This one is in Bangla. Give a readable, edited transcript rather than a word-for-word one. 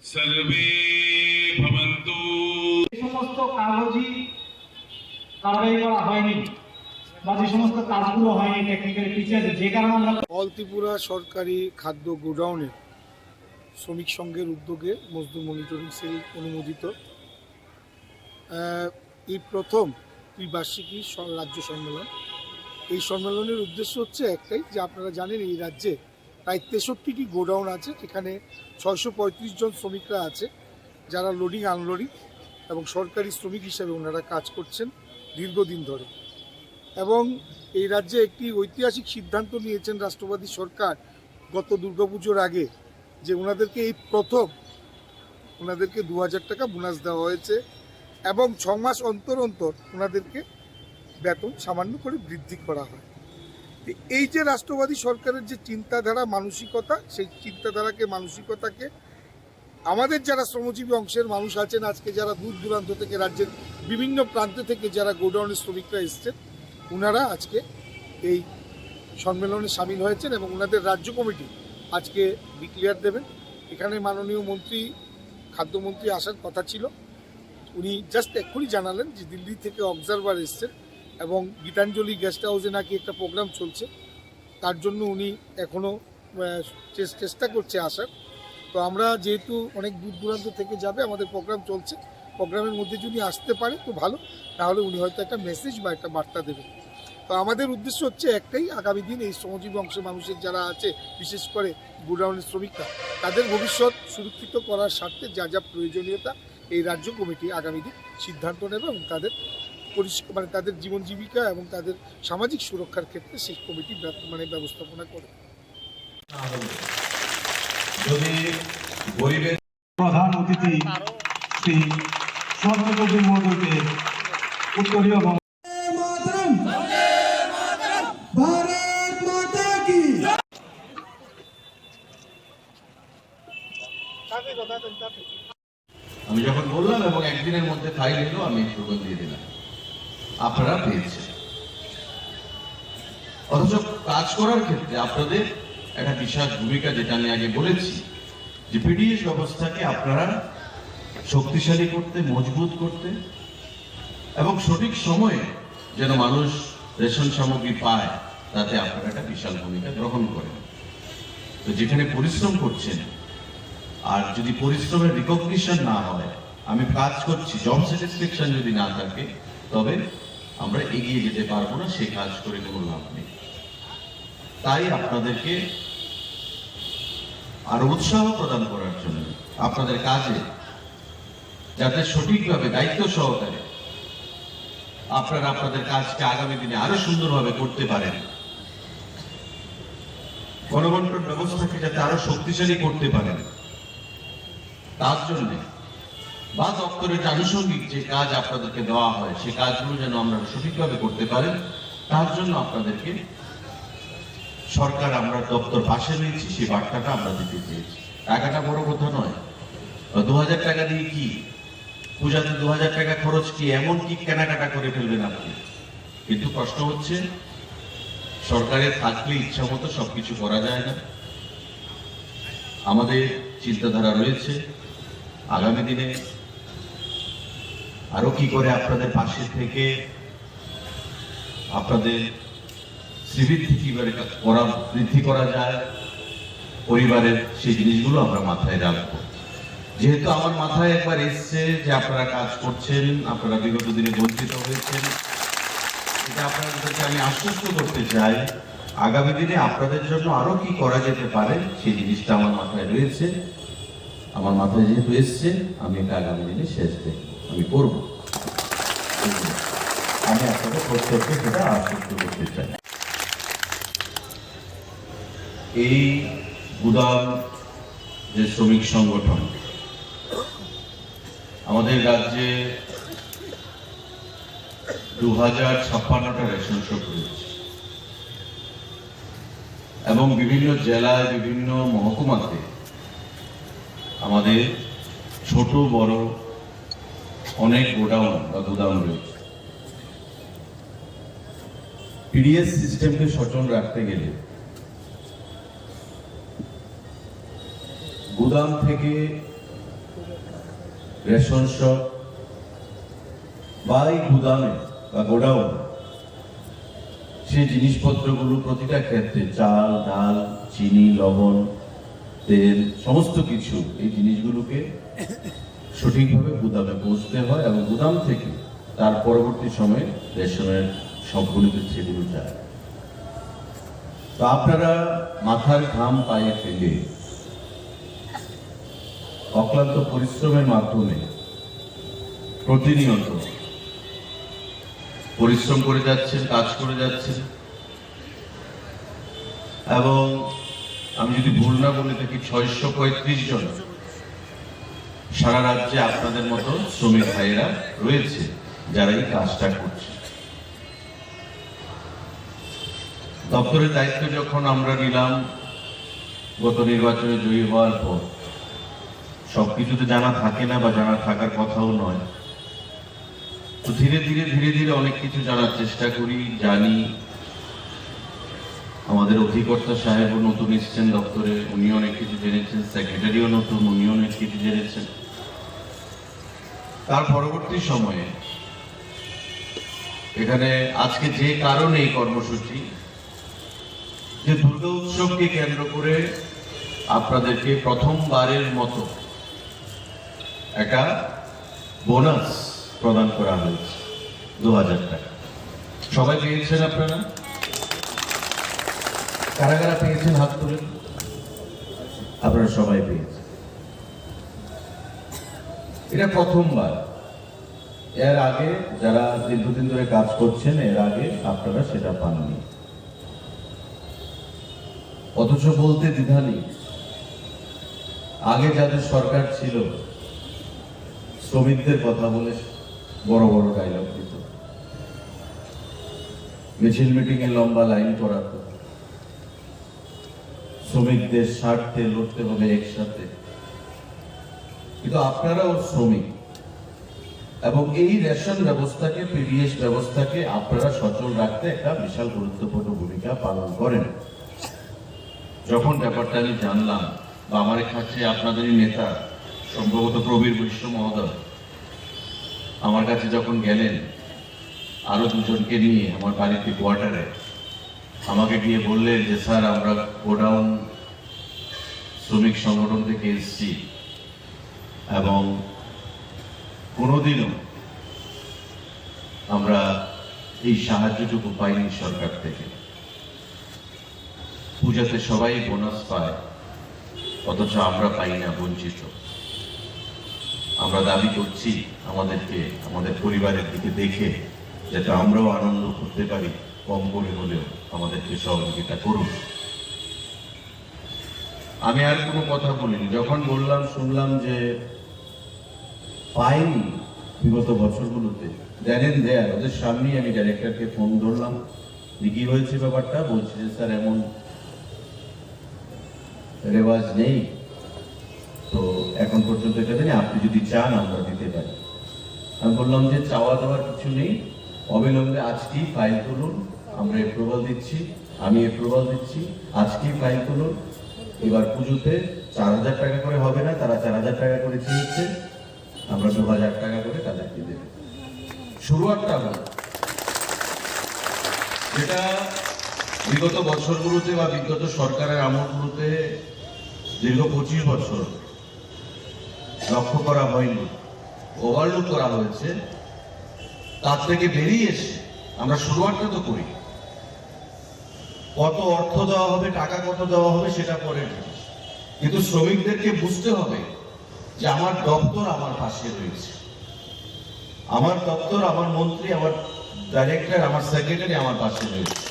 सर्वे भवन्तु। সমস্ত কাগজি কারবাই করা হয়নি বা যে সমস্ত কাজগুলো হয়নি টেকনিক্যাল ফিচার, যে কারণে আমরা অল ত্রিপুরা সরকারি খাদ্য গোডাউনে শ্রমিক সংঘের উদ্যোগে মজদুর মনিটরিং সেল অনুমোদিত এই প্রথম ত্রিবার্ষিকী রাজ্য সম্মেলন। এই সম্মেলনের উদ্দেশ্য হচ্ছে একটাই, যে আপনারা জানেন এই রাজ্যে প্রায় 63টি গোডাউন আছে, যেখানে 635 জন শ্রমিকরা আছে, যারা লোডিং আনলোডিং এবং সরকারি শ্রমিক হিসেবে ওনারা কাজ করছেন দীর্ঘদিন ধরে। এবং এই রাজ্যে একটি ঐতিহাসিক সিদ্ধান্ত নিয়েছেন রাষ্ট্রবাদী সরকার গত দুর্গাপুজোর আগে, যে ওনাদেরকে এই প্রথম ওনাদেরকে 2000 টাকা বোনাস দেওয়া হয়েছে এবং 6 মাস অন্তর অন্তর ওনাদেরকে বেতন সামান্য করে বৃদ্ধি করা হয়। এই যে রাষ্ট্রবাদী সরকারের যে চিন্তাধারা মানসিকতা, সেই চিন্তাধারাকে মানসিকতাকে আমাদের যারা শ্রমজীবী অংশের মানুষ আছেন, আজকে যারা দূর দূরান্ত থেকে রাজ্যের বিভিন্ন প্রান্ত থেকে যারা গোডাউনের শ্রমিকরা এসছেন, ওনারা আজকে এই সম্মেলনে সামিল হয়েছেন এবং ওনাদের রাজ্য কমিটি আজকে ডিক্লেয়ার দেবেন। এখানে মাননীয় মন্ত্রী খাদ্যমন্ত্রী আসার কথা ছিল, উনি জাস্ট এক্ষুনি জানালেন যে দিল্লি থেকে অবজারভার এসছেন এবং গীতাঞ্জলি গেস্ট হাউসে নাকি একটা প্রোগ্রাম চলছে, তার জন্য উনি এখনও চেষ্টা করছে আসার। তো আমরা যেহেতু অনেক দূর দূরান্ত থেকে যাবে, আমাদের প্রোগ্রাম চলছে, প্রোগ্রামের মধ্যে যদি আসতে পারে তো ভালো, তাহলে উনি হয়তো একটা মেসেজ বা একটা বার্তা দেবেন। তো আমাদের উদ্দেশ্য হচ্ছে একটাই, আগামী দিন এই শ্রমজীবী অংশের মানুষের যারা আছে, বিশেষ করে গোডাউনের শ্রমিকরা, তাদের ভবিষ্যৎ সুরক্ষিত করার স্বার্থে যা যা প্রয়োজনীয়তা এই রাজ্য কমিটি আগামী দিন সিদ্ধান্ত নেবে এবং তাদের তাদের জীবন জীবিকা এবং তাদের সামাজিক সুরক্ষার ক্ষেত্রে সেই কমিটি ব্যবস্থাপনা করে। যদি গরিবের প্রধান অতিথি শ্রী স্বর্ণকবি মহোদয়কে উত্তরীয় আমি যখন বললাম এবং একদিনের মধ্যে ফাইল এলো, আমি স্লোগান দিয়ে দিলাম, আপনারা পেয়েছেন। অথচ কাজ করার ক্ষেত্রে আপনাদের একটা বিশাল ভূমিকা, যেটা আমি আগে বলেছি, যে পিডিএস ব্যবস্থাকে আপনারা শক্তিশালী করতে, মজবুত করতে এবং সঠিক সময়ে যেন মানুষ রেশন সামগ্রী পায়, তাতে আপনারা একটা বিশাল ভূমিকা গ্রহণ করেন। তো যেখানে পরিশ্রম করছেন, আর যদি পরিশ্রমের রিকগনিশন না হয়, আমি কাজ করছি, জব স্যাটিসফ্যাকশন যদি না থাকে, তবে আমরা এগিয়ে যেতে পারবো না, সে কাজ করে কোনো লাভ নেই। তাই আপনাদেরকে আরো উৎসাহ প্রদান করার জন্য আপনাদের কাজে যাতে সঠিকভাবে দায়িত্ব সহকারে আপনারা আপনাদের কাজকে আগামী দিনে আরো সুন্দরভাবে করতে পারেন, গণবন্টন ব্যবস্থাকে যাতে আরো শক্তিশালী করতে পারেন, তার জন্য বা দপ্তরের আনুষঙ্গিক যে কাজ আপনাদেরকে দেওয়া হয়, সেই কাজগুলো যেন আমরা সঠিকভাবে করতে পারেন, তার জন্য আপনাদেরকে সরকার, আমরা দপ্তর পাশে নিয়েছি, সেই বার্তাটা আমরা দিতে চেয়েছি। টাকাটা বড় কথা নয়, 2000 টাকা দিয়ে কি পূজাতে 2000 টাকা খরচ কি এমন কি কেনাকাটা করে ফেলবেন আপনি? কিন্তু কষ্ট হচ্ছে, সরকারের থাকলে ইচ্ছা মতো সবকিছু করা যায় না। আমাদের চিন্তাধারা রয়েছে আগামী দিনে আরো কি করে আপনাদের পাশে থেকে আপনাদের শ্রীবৃদ্ধি কিভাবে বৃদ্ধি করা যায়, পরিবারের সেই জিনিসগুলো আমরা মাথায় রাখবো। যেহেতু আমার মাথায় একবার এসছে যে আপনারা কাজ করছেন, আপনারা বিগত দিনে বঞ্চিত হয়েছেন, এটা আপনাদেরকে আমি আশ্বস্ত করতে চাই, আগামী দিনে আপনাদের জন্য আরো কি করা যেতে পারে, সেই জিনিসটা আমার মাথায় রয়েছে। আমার মাথায় যেহেতু এসছে, আমি এটা আগামী দিনে শেষ দেখব, আমি করব। আমি আপনাদের প্রত্যেককে সেটা আশ্বস্ত করতে চাই। এই গুদাম যে শ্রমিক সংগঠন, আমাদের রাজ্যে 2056টা রেশন শপ রয়েছে এবং বিভিন্ন জেলায়, বিভিন্ন মহকুমাতে আমাদের ছোট বড় অনেক গোডাউন বা গুদাম রয়েছে। পিডিএস সিস্টেমকে সচল রাখতে গেলে গুদাম থেকে রেশন শপ বা এই গুদামে বা গোডাউন, সেই জিনিসপত্রগুলো প্রতিটা ক্ষেত্রে চাল, ডাল, চিনি, লবণ, তেল, সমস্ত কিছু এই জিনিসগুলোকে সঠিকভাবে গুদামে পৌঁছতে হয় এবং গুদাম থেকে তার পরবর্তী সময়ে রেশনের সবগুলিতে সেগুলো যায়। তো আপনারা মাথার ঘাম পায়ে ফেলে অক্লান্ত পরিশ্রমের মাধ্যমে প্রতিনিয়ত পরিশ্রম করে যাচ্ছেন, কাজ করে যাচ্ছেন। এবং আমি যদি ভুল না বলে থাকি 635 জন সারা রাজ্যে আপনাদের মতো শ্রমিক ভাইয়েরা রয়েছে যারা এই কাজটা করছে। দপ্তরের দায়িত্ব যখন আমরা নিলাম গত নির্বাচনে জয়ী হওয়ার পর, সবকিছু তো জানা থাকে না বা জানা থাকার কথাও নয়। তো ধীরে ধীরে অনেক কিছু জানার চেষ্টা করি, জানি। আমাদের অধিকর্তা সাহেবও নতুন এসেছেন দপ্তরে, উনি অনেক কিছু জেনেছেন। সেক্রেটারিও নতুন, উনি অনেক কিছু জেনেছেন। তার পরবর্তী সময়ে এখানে আজকে যে কারণে এই কর্মসূচি, যে দুর্গা উৎসবকে কেন্দ্র করে আপনাদেরকে প্রথমবারের মতো একটা বোনাস প্রদান করা হয়েছে 2000 টাকা। সবাই পেয়েছেন? আপনারা কারা কারা পেয়েছেন হাত তুলে? আপনারা সবাই পেয়েছেন। এটা প্রথমবার। এর আগে যারা দীর্ঘদিন ধরে কাজ করছেন, এর আগে আপনারা সেটা পাননি। অথচ বলতে দ্বিধা নেই, আগে যাদের সরকার ছিল শ্রমিকদের কথা বলে বড় বড় ডায়লগ দিত, মিছিল মিটিং এ লম্বা লাইন করাতো, শ্রমিকদের স্বার্থে লড়তে হবে একসাথে। কিন্তু আপনারাও শ্রমিক এবং এই রেশন ব্যবস্থাকে, পিডিএস ব্যবস্থাকে আপনারা সচল রাখতে একটা বিশাল গুরুত্বপূর্ণ ভূমিকা পালন করেন। যখন ব্যাপারটা আমি জানলাম, বা আমার কাছে আপনাদেরই নেতা সম্ভবত প্রবীর বৈশ্য মহোদয় আমার কাছে যখন গেলেন আরো দুজনকে নিয়ে আমার বাড়িতে কোয়ার্টারে, আমাকে গিয়ে বললেন যে স্যার, আমরা গোডাউন শ্রমিক সংগঠন থেকে এসেছি এবং কোনোদিনও আমরা এই সাহায্যটুকু পাইনি সরকার থেকে। পূজাতে সবাই বোনাস পায়, অথচ আমরা পাই না, বঞ্চিত। আমরা দাবি করছি আমাদেরকে, আমাদের পরিবারের দিকে দেখে যাতে আমরাও আনন্দ করতে পারি, কম করে হলেও আমাদেরকে সহযোগিতা করুন। আমি আর কোনো কথা বলিনি। যখন বললাম, শুনলাম যে পাইনি বিগত বছরগুলোতে, জানেন দেয়ার ওদের সামনেই আমি ডাইরেক্টরকে ফোন ধরলাম, কি হয়েছে ব্যাপারটা। বলছে যে স্যার, এমন রেওয়াজ নেই, তো এখন পর্যন্ত এটা জানি, আপনি যদি চান আমরা দিতে পারি। আমি বললাম যে চাওয়া দেওয়ার কিছু নেই, অবিলম্বে আজকেই ফাইল তুলুন, আমরা অ্যাপ্রুভাল দিচ্ছি, আমি অ্যাপ্রুভাল দিচ্ছি, আজকেই ফাইল তুলুন। এবার পুজোতে 4000 টাকা করে হবে না, তারা 4000 টাকা করে চেয়েছে, আমরা 2000 টাকা করে তাদেরকে দেব। শুরুয়াতটা হলো যেটা বিগত বছরগুলোতে বা বিগত সরকারের আমলগুলোতে দীর্ঘ 25 বছর লক্ষ্য করা হয়নি, ওভারলুক করা হয়েছে। তার থেকে বেরিয়ে এসে আমরা শুরুয়াতটা তো করি। কত অর্থ দেওয়া হবে, টাকা কত দেওয়া হবে সেটা পরের জিনিস, কিন্তু শ্রমিকদেরকে বুঝতে হবে যে আমার দপ্তর আমার পাশে রয়েছে, আমার দপ্তর, আমার মন্ত্রী, আমার ডাইরেক্টর, আমার সেক্রেটারি আমার পাশে রয়েছে।